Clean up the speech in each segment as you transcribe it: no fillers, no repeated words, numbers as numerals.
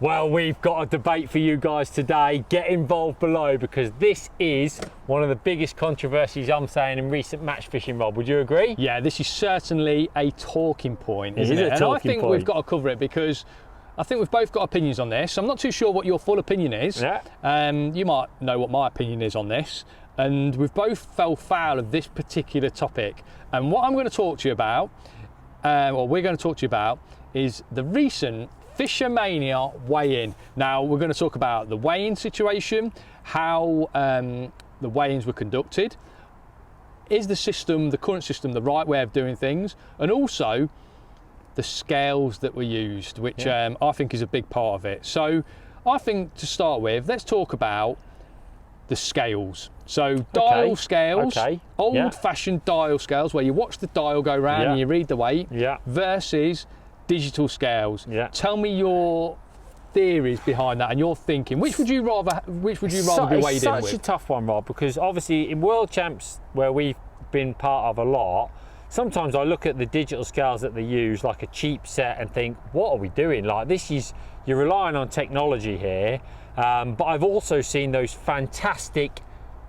Well, we've got a debate for you guys today. Get involved below because this is one of the biggest controversies I'm saying in recent match fishing, Rob. Would you agree? Yeah, this is certainly a talking point, isn't it? And I think we've got to cover it because I think we've both got opinions on this. I'm not too sure what your full opinion is. Yeah. You might know what my opinion is on this. And we've both fell foul of this particular topic. And what I'm going to talk to you about, or we're going to talk to you about, is the recent Fishomania weigh-in. Now, we're going to talk about the weigh-in situation, how the weigh-ins were conducted. Is the current system, the right way of doing things? And also the scales that were used, which I think is a big part of it. So I think to start with, let's talk about the scales. So dial scales, old-fashioned dial scales where you watch the dial go round and you read the weight, versus digital scales. Tell me your theories behind that and your thinking. Which would you rather be weighed in with? It's such a tough one, Rob, because obviously in World Champs where we've been part of a lot, sometimes I look at the digital scales that they use like a cheap set and think, what are we doing? Like you're relying on technology here. But I've also seen those fantastic,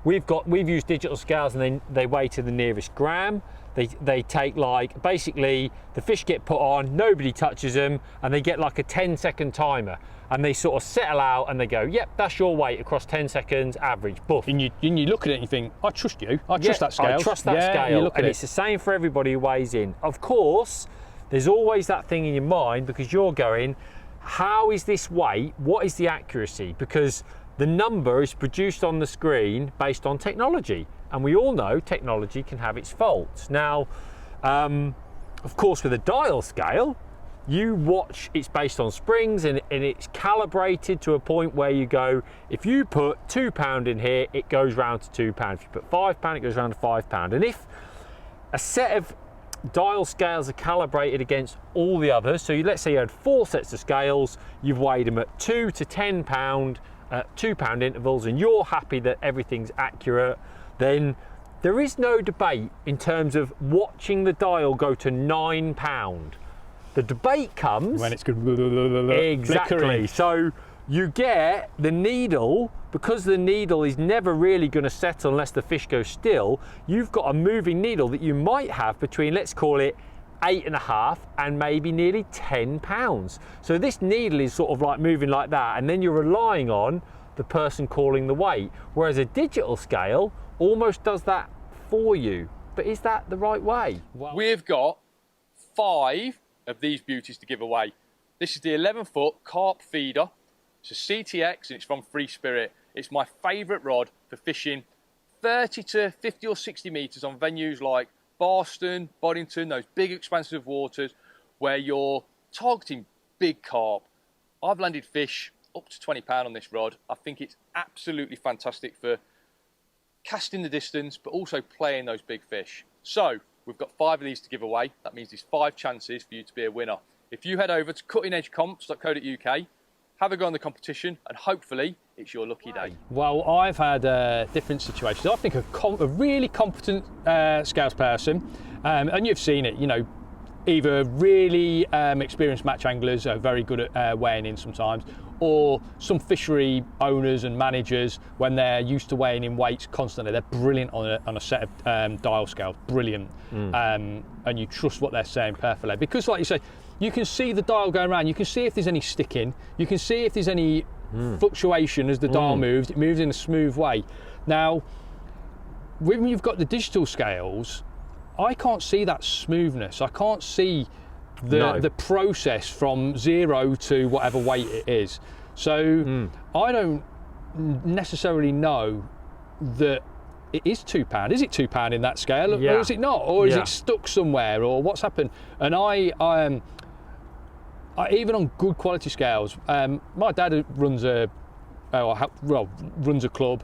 we've used digital scales and they weigh to the nearest gram. They take like, basically the fish get put on, nobody touches them, and they get like a 10-second timer. And they sort of settle out and they go, yep, that's your weight across 10 seconds, average, buff. And you look at it and you think, I trust you, I trust that scale. I trust that scale, and it's the same for everybody who weighs in. Of course, there's always that thing in your mind because you're going, how is this weight? What is the accuracy? Because the number is produced on the screen based on technology. And we all know technology can have its faults. Now, of course, with a dial scale, you watch, it's based on springs and it's calibrated to a point where you go, if you put £2 in here, it goes round to £2. If you put £5, it goes round to £5. And if a set of dial scales are calibrated against all the others, so let's say you had 4 sets of scales, you've weighed them at £2 to £10 at £2 intervals, and you're happy that everything's accurate, then there is no debate in terms of watching the dial go to £9. The debate comes when it's good. Exactly. Flickering. So you get the needle, because the needle is never really going to settle unless the fish goes still. You've got a moving needle that you might have between, let's call it 8.5 and maybe nearly £10. So this needle is sort of like moving like that, and then you're relying on the person calling the weight. Whereas a digital scale almost does that for you. But is that the right way? Well, we've got 5 of these beauties to give away. This is the 11-foot carp feeder. It's a CTX and it's from Free Spirit. It's my favourite rod for fishing 30 to 50 or 60 metres on venues like Boston, Boddington, those big expansive waters where you're targeting big carp. I've landed fish up to £20 on this rod. I think it's absolutely fantastic for casting the distance, but also playing those big fish. So we've got 5 of these to give away. That means there's 5 chances for you to be a winner. If you head over to cuttingedgecomps.co.uk, have a go on the competition, and hopefully it's your lucky day. Well, I've had different situations. I think a really competent scales person, and you've seen it, you know, either really experienced match anglers are very good at weighing in sometimes, or some fishery owners and managers, when they're used to weighing in weights constantly, they're brilliant on a set of dial scales, brilliant. And you trust what they're saying perfectly. Because like you say, you can see the dial going around, you can see if there's any sticking, you can see if there's any fluctuation as the dial moves, it moves in a smooth way. Now, when you've got the digital scales, I can't see that smoothness. I can't see the process from 0 to whatever weight it is. So I don't necessarily know that it is £2. Is it £2 in that scale, or is it not? Or is it stuck somewhere, or what's happened? And I even on good quality scales, my dad runs a club,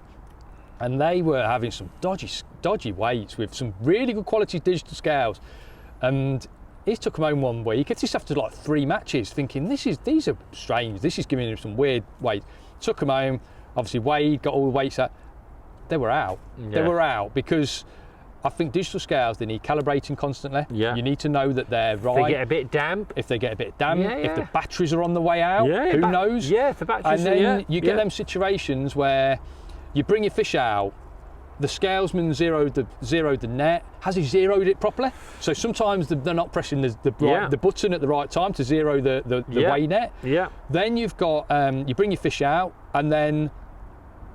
and they were having some dodgy weights with some really good quality digital scales, and he took them home one week. It's just after like 3 matches, thinking these are strange. This is giving him some weird weight. Took them home, obviously weighed, got all the weights out. They were out. They were out because I think digital scales, they need calibrating constantly. Yeah. You need to know that they're right. They get a bit damp. If they get a bit damp, Yeah, if the yeah. batteries are on the way out, Yeah, who knows? Yeah, if the batteries And then are, yeah, you get yeah. them situations where you bring your fish out, the scalesman zeroed the net. Has he zeroed it properly? So sometimes they're not pressing the button at the right time to zero the weigh net. Yeah. Then you've got, you bring your fish out and then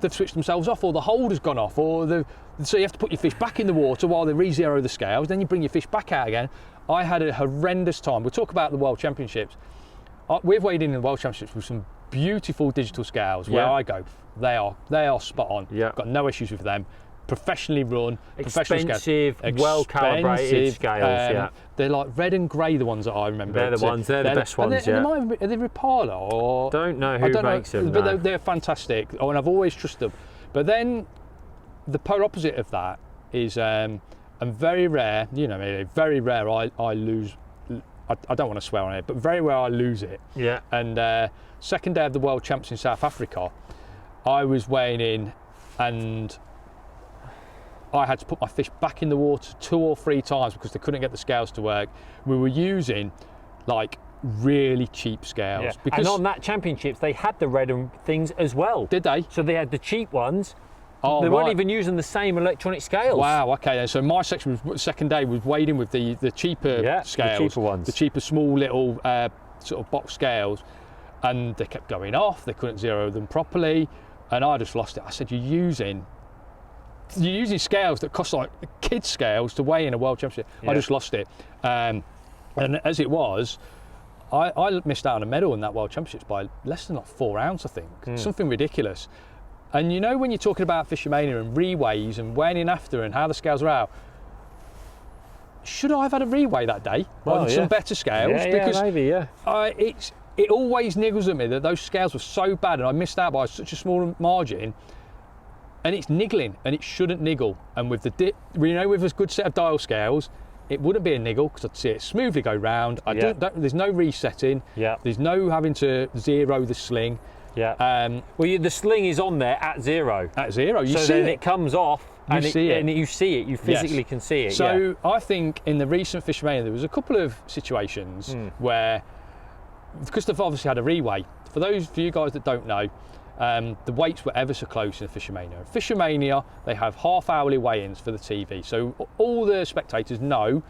they've switched themselves off, or the holder's gone off, so you have to put your fish back in the water while they re-zero the scales, then you bring your fish back out again. I had a horrendous time. We'll talk about the World Championships. We've weighed in the World Championships with some beautiful digital scales where I go, they are spot on. Yeah. Got no issues with them. Professionally run, professional Expensive, scales. well-calibrated scales, yeah. They're like red and grey, the ones that I remember. They're the best ones, yeah. Are they Rapala or? Don't know who makes them, but no. they're fantastic, and I've always trusted them. But then the polar opposite of that is, and very rare, very rare I lose. I don't want to swear on it, but very rare I lose it. Yeah. And second day of the World Champs in South Africa, I was weighing in, and I had to put my fish back in the water 2 or 3 times because they couldn't get the scales to work. We were using like really cheap scales. Yeah. Because and on that championships, they had the red things as well. Did they? So they had the cheap ones. Oh, they weren't right. even using the same electronic scales. Wow, okay then. So my section was, second day was weighed in with the cheaper scales. The cheaper ones. The cheaper small little sort of box scales. And they kept going off, they couldn't zero them properly. And I just lost it. I said, you're using scales that cost like kids' scales to weigh in a World Championship. Yeah. I just lost it. And as it was, I missed out on a medal in that World Championships by less than like 4 ounce, I think. Something ridiculous. And when you're talking about Fishomania and reweighs and weighing in after and how the scales are out, should I have had a reweigh that day on some better scales? Yeah, because maybe, yeah. It always niggles at me that those scales were so bad and I missed out by such a small margin. And it's niggling, and it shouldn't niggle. And with with a good set of dial scales, it wouldn't be a niggle because I'd see it smoothly go round. There's no resetting. Yeah. There's no having to zero the sling. Yeah. Well, the sling is on there at zero. At zero, you so see then it. it comes off, and You see it. you see it. You physically can see it. So I think in the recent Fishomania there was a couple of situations where, because they've obviously had a reweigh. For you guys that don't know, the weights were ever so close in a Fishomania. In Fishomania, they have half-hourly weigh-ins for the TV, so all the spectators know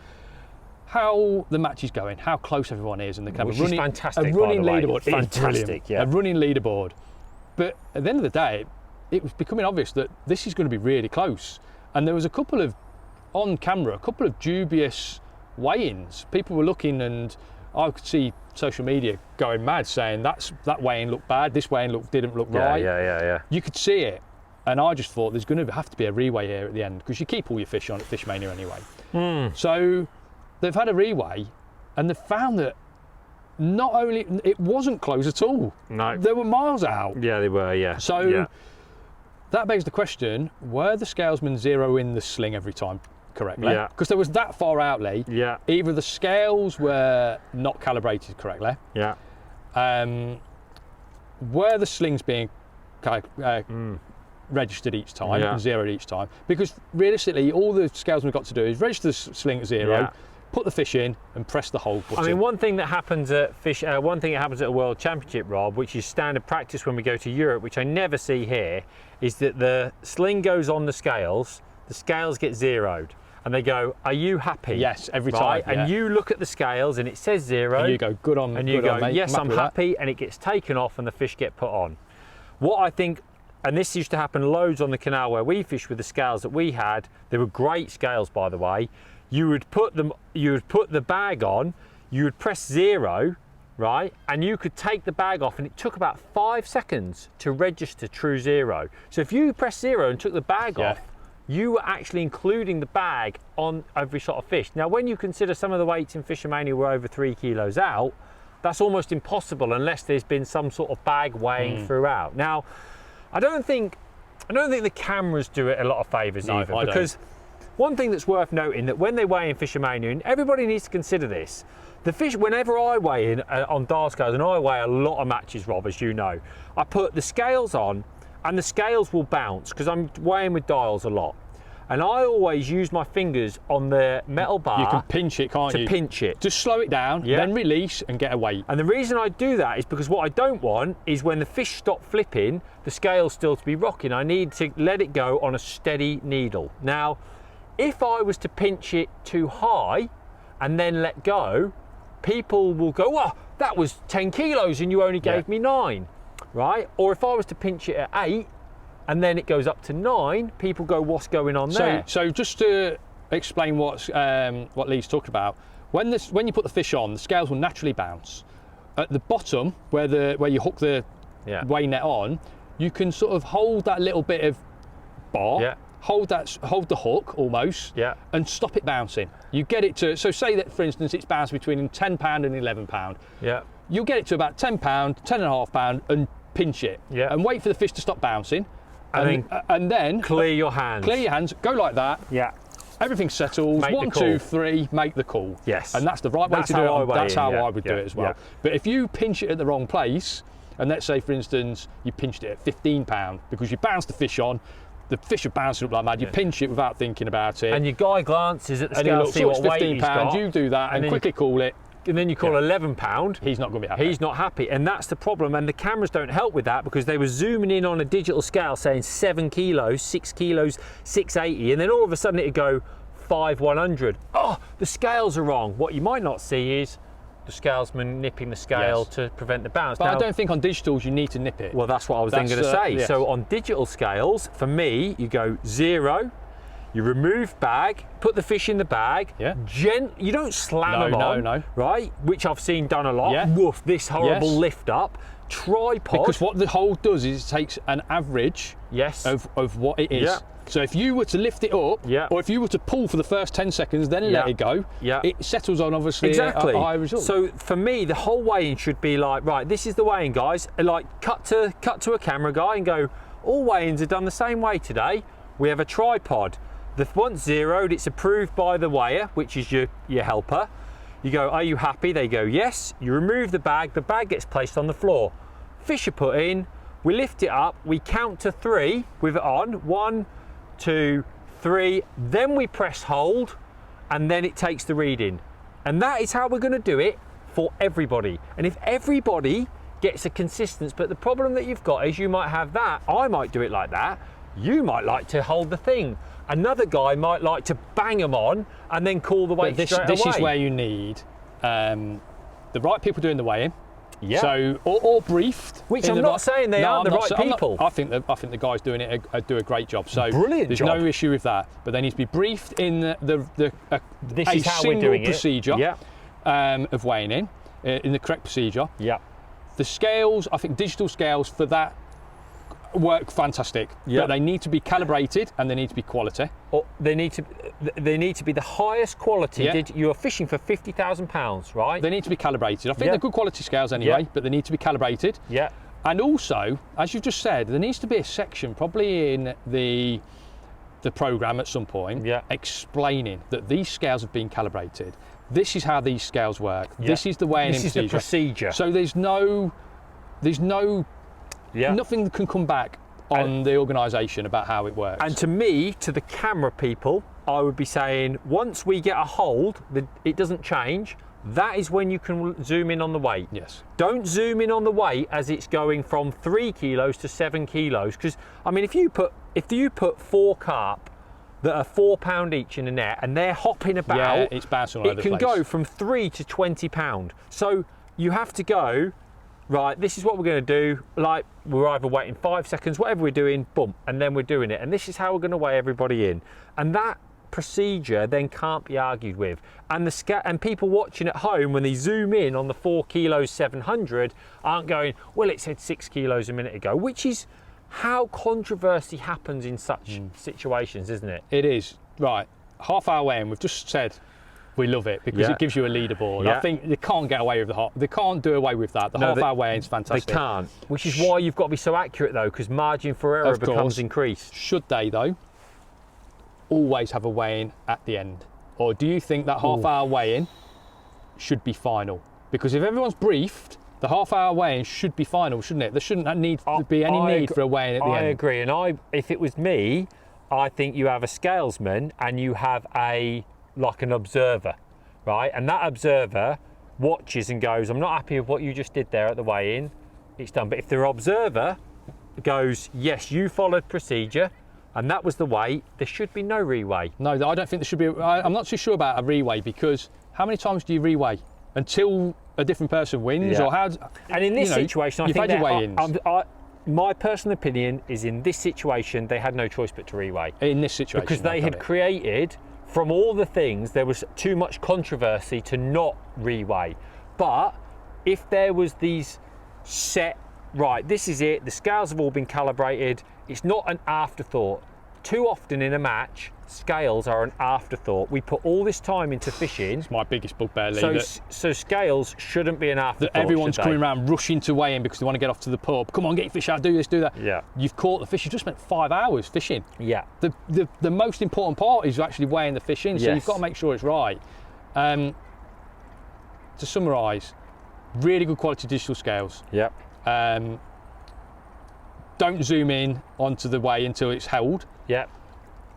how the match is going, how close everyone is, and they can have a running leaderboard. Fantastic, yeah. A running leaderboard. But at the end of the day, it was becoming obvious that this is going to be really close. And there was a couple of dubious weigh-ins. People were looking, and I could see social media going mad saying that weigh-in looked bad, this weigh-in didn't look right. Yeah. You could see it, and I just thought there's going to have to be a reweigh here at the end because you keep all your fish on at Fishomania anyway. So they've had a reweigh, and they've found that not only it wasn't close at all. No. They were miles out. Yeah, they were. Yeah. So that begs the question: were the scalesmen zeroing the sling every time correctly? Yeah. Because there was that far outlay. Yeah. Either the scales were not calibrated correctly. Yeah. Were the slings being registered each time and zeroed each time? Because realistically, all the scalesmen got to do is register the sling at zero, put the fish in, and press the hold button. I mean, one thing that happens at a World Championship, Rob, which is standard practice when we go to Europe, which I never see here, is that the sling goes on the scales get zeroed. And they go, "Are you happy?" Yes, every time. Yeah. And you look at the scales and it says zero. And you go, "Good on." And you go, mate. "Yes, I'm happy," and it gets taken off and the fish get put on. What I think, and this used to happen loads on the canal where we fished with the scales that we had. They were great scales, by the way. You would put the bag on, you would press zero, right? And you could take the bag off, and it took about 5 seconds to register true zero. So if you press zero and took the bag off, you were actually including the bag on every shot of fish. Now, when you consider some of the weights in Fishomania were over 3 kilos out, that's almost impossible unless there's been some sort of bag weighing throughout. Now, I don't think the cameras do it a lot of favours either, because one thing that's worth noting that when they weigh in Fishomania, and everybody needs to consider this, the fish, whenever I weigh in on dial scales, and I weigh a lot of matches, Rob, as you know, I put the scales on, and the scales will bounce because I'm weighing with dials a lot. And I always use my fingers on the metal bar. You can pinch it, can't you? To pinch it. Just slow it down, then release and get a weight. And the reason I do that is because what I don't want is when the fish stop flipping, the scale's still to be rocking. I need to let it go on a steady needle. Now, if I was to pinch it too high and then let go, people will go, oh, that was 10 kilos and you only gave me 9, right? Or if I was to pinch it at 8, and then it goes up to 9, people go, what's going on there? So just to explain what Lee's talking about, when you put the fish on, the scales will naturally bounce. At the bottom, where you hook the weigh net on, you can sort of hold that little bit of bar, hold the hook almost, and stop it bouncing. You get it to, so say that for instance it's bounced between £10 and £11. You'll get it to about £10, £10.5, and pinch it, and wait for the fish to stop bouncing. And then clear your hands. Clear your hands. Go like that. Everything settles. Make 1, 2, 3. Make the call. Yes. And that's the right way to do it. That's how I would do it as well. But if you pinch it at the wrong place, and let's say for instance you pinched it at £15 because you bounced the fish on, the fish are bouncing up like mad. You pinch it without thinking about it. And your guy glances at the scale, and see what weight he's got. £15. You do that and quickly call it. And then you call £11. He's not going to be happy. He's not happy, and that's the problem. And the cameras don't help with that because they were zooming in on a digital scale saying 7 kilos, 6 kilos, 680, and then all of a sudden it'd go 5,100. Oh, the scales are wrong. What you might not see is the scalesman nipping the scale to prevent the bounce. But now, I don't think on digitals you need to nip it. Well, that's what I was then going to say. So on digital scales, for me, you go 0. You remove bag, put the fish in the bag. You don't slam them on, right? Which I've seen done a lot. Woof, this horrible lift up. Tripod. Because what the hold does is it takes an average of what it is. So if you were to lift it up, or if you were to pull for the first 10 seconds, then let it go, it settles on obviously a high result. So for me, the whole weighing should be like, right, this is the weighing, guys. Like cut to a camera guy and go, all weighings are done the same way today. We have a tripod. Once zeroed, it's approved by the weigher, which is your helper. You go, are you happy? They go, yes. You remove the bag gets placed on the floor. Fish are put in, we lift it up, we count to 3 with it on. 1, 2, 3, then we press hold, and then it takes the reading. And that is how we're gonna do it for everybody. And if everybody gets a consistency, but the problem that you've got is you might have that, I might do it like that, you might like to hold the thing. Another guy might like to bang them on and then call the weight straight away. This is where you need the right people doing the weighing. So or briefed. Which I'm not saying they aren't the right people. I think the guys doing it do a great job. So brilliant there's job. No issue with that. But they need to be briefed in this is how we're doing procedure of weighing in the correct procedure. The scales, I think digital scales for that work fantastic, but they need to be calibrated and they need to be quality. Or they need to be the highest quality. You are fishing for £50,000, right? They need to be calibrated. I think they're good quality scales anyway, but they need to be calibrated. And also, as you've just said, there needs to be a section, probably in the program at some point, explaining that these scales have been calibrated. This is how these scales work. This is the weighing procedure. This is the procedure. So there's nothing that can come back on the organisation about how it works. And to me, to the camera people, I would be saying, once we get a hold, it doesn't change, that is when you can zoom in on the weight. Don't zoom in on the weight as it's going from 3 kilos to 7 kilos. Because, I mean, if you put 4 carp that are £4 each in a net and they're hopping about, it's bouncing all over the place. It can go from 3 to £20. So you have to go, right, this is what we're going to do. Like, we're either waiting 5 seconds, whatever we're doing, boom, and then we're doing it. And this is how we're going to weigh everybody in. And that procedure then can't be argued with. And people watching at home, when they zoom in on the 4 kilos 700, aren't going, well, it said 6 kilos a minute ago, which is how controversy happens in such situations, isn't it? It is. Right, half hour weigh-in, we've just said we love it because it gives you a leaderboard. I think they can't get away with they can't do away with that. The half-hour weigh-in's fantastic. They can't, which is why you've got to be so accurate though, because margin for error becomes increased. Should they though always have a weigh-in at the end, or do you think that half-hour weigh-in should be final? Because if everyone's briefed, the half-hour weigh-in should be final, shouldn't it? There shouldn't need to be any need for a weigh-in at the end. I agree, and if it was me, I think you have a scalesman and you have like an observer, right? And that observer watches and goes, I'm not happy with what you just did there at the weigh-in, it's done. But if the observer goes, yes, you followed procedure and that was the weight, there should be no reweigh. No, I don't think there should be. I'm not too sure about a reweigh, because how many times do you reweigh until a different person wins? Yeah. Or how? And in this situation, I you've think had your weigh-ins. my personal opinion is in this situation, they had no choice but to reweigh. In this situation. Because they had created, from all the things, there was too much controversy to not reweigh. But if there was these set, right, this is it, the scales have all been calibrated, it's not an afterthought. Too often in a match, scales are an afterthought. We put all this time into fishing. It's my biggest bugbear, Lee. So scales shouldn't be an afterthought. Everyone's coming around rushing to weigh in because they want to get off to the pub. Come on, get your fish out, do this, do that. Yeah. You've caught the fish, you just spent 5 hours fishing. Yeah. The most important part is actually weighing the fish in, so Yes. you've got to make sure it's right. To summarise, really good quality digital scales. Yep. Don't zoom in onto the weigh until it's held. Yep.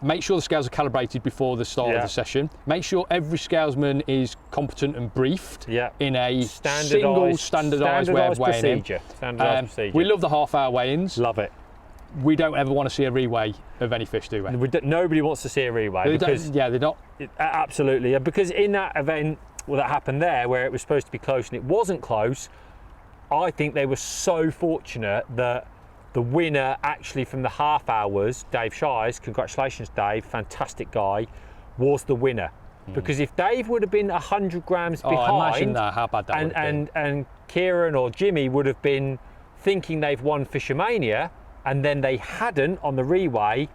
Make sure the scales are calibrated before the start of the session. Make sure every scalesman is competent and briefed in a single standardised way of weighing procedure. Standardised procedure. We love the half-hour weigh-ins. Love it. We don't ever want to see a reweigh of any fish, do we? Nobody wants to see a reweigh. Because they're not. Absolutely. Because in that event that happened there, where it was supposed to be close and it wasn't close, I think they were so fortunate that the winner actually from the half hours, Dave Shires, congratulations Dave, fantastic guy, was the winner. Because if Dave would have been 100 grams behind, imagine that, how bad that would have been. And Kieran or Jimmy would have been thinking they've won Fishomania and then they hadn't on the reweigh,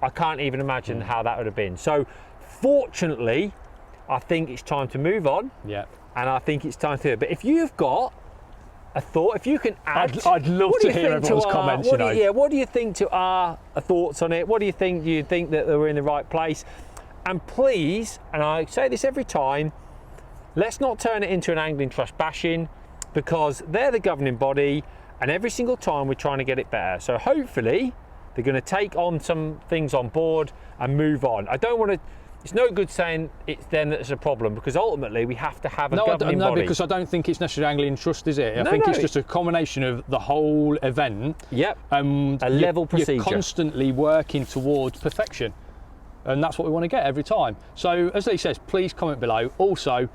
I can't even imagine how that would have been. So fortunately, I think it's time to move on. Yeah. And I think it's time to do it. But if you've got a thought, if you can add, I'd love to hear everyone's comments. What do you think to our thoughts on it? What do you think? Do you think that we're in the right place? And please, and I say this every time, let's not turn it into an angling trust bashing, because they're the governing body, and every single time we're trying to get it better. So hopefully they're going to take on some things on board and move on. I don't want to. It's no good saying it's them that's a problem, because ultimately we have to have a governing body. No, because I don't think it's necessarily angling trust, is it? I think it's just a combination of the whole event. Yep. And a level procedure. You're constantly working towards perfection, and that's what we want to get every time. So, as Lee says, please comment below. Also,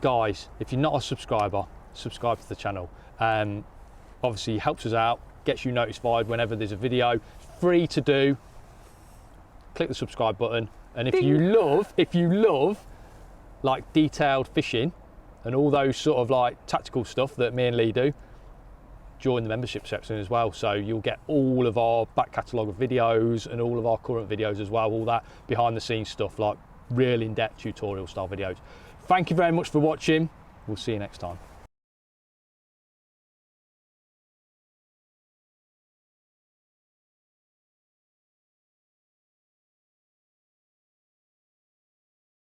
guys, if you're not a subscriber, subscribe to the channel. Obviously, it helps us out, gets you notified whenever there's a video. Free to do. Click the subscribe button. And if you love like detailed fishing and all those sort of like tactical stuff that me and Lee do, join the membership section as well. So you'll get all of our back catalogue of videos and all of our current videos as well, all that behind the scenes stuff, like real in-depth tutorial style videos. Thank you very much for watching. We'll see you next time.